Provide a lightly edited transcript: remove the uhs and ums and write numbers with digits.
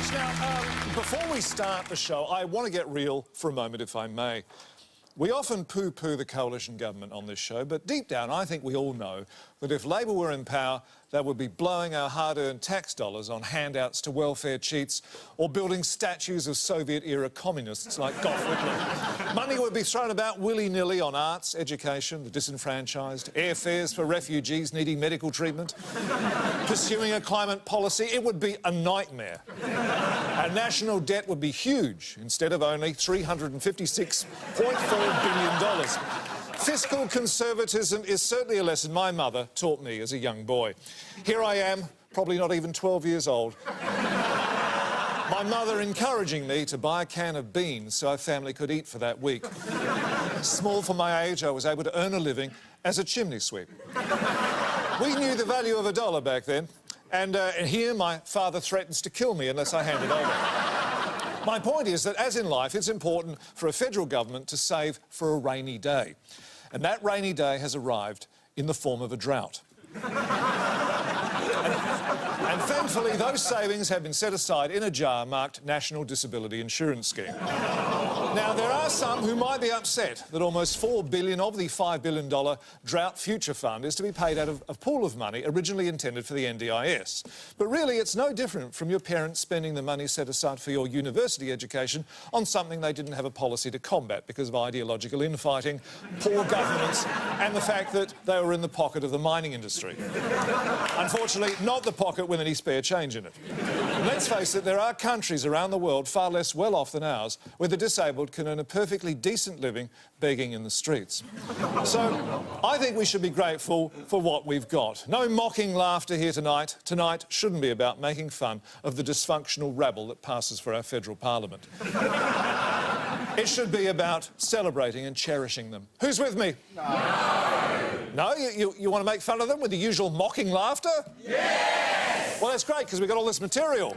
Folks, now, before we start the show, I want to get real for a moment, if I may. We often poo-poo the coalition government on this show, but deep down, I think we all know that if Labor were in power, they would be blowing our hard-earned tax dollars on handouts to welfare cheats or building statues of Soviet-era communists like Gough Whitlam. Money would be thrown about willy-nilly on arts, education, the disenfranchised, airfares for refugees needing medical treatment, pursuing a climate policy. It would be a nightmare. Our national debt would be huge instead of only $356.4 billion. Fiscal conservatism is certainly a lesson my mother taught me as a young boy. Here I am, probably not even 12 years old. My mother encouraging me to buy a can of beans so our family could eat for that week. Small for my age, I was able to earn a living as a chimney sweep. We knew the value of $1 back then, and here my father threatens to kill me unless I hand it over. My point is that, as in life, it's important for a federal government to save for a rainy day. And that rainy day has arrived in the form of a drought. And thankfully, those savings have been set aside in a jar marked National Disability Insurance Scheme. Now, there are some who might be upset that almost $4 billion of the $5 billion Drought Future Fund is to be paid out of a pool of money originally intended for the NDIS. But really, it's no different from your parents spending the money set aside for your university education on something they didn't have a policy to combat because of ideological infighting, poor governance, and the fact that they were in the pocket of the mining industry. Unfortunately, not the pocket with any spare change in it. And let's face it, there are countries around the world far less well off than ours where the disabled can earn a perfectly decent living begging in the streets. So I think we should be grateful for what we've got. No mocking laughter here tonight. Tonight shouldn't be about making fun of the dysfunctional rabble that passes for our federal parliament. It should be about celebrating and cherishing them. Who's with me? No! No? You want to make fun of them with the usual mocking laughter? Yes! Well, that's great, because we've got all this material.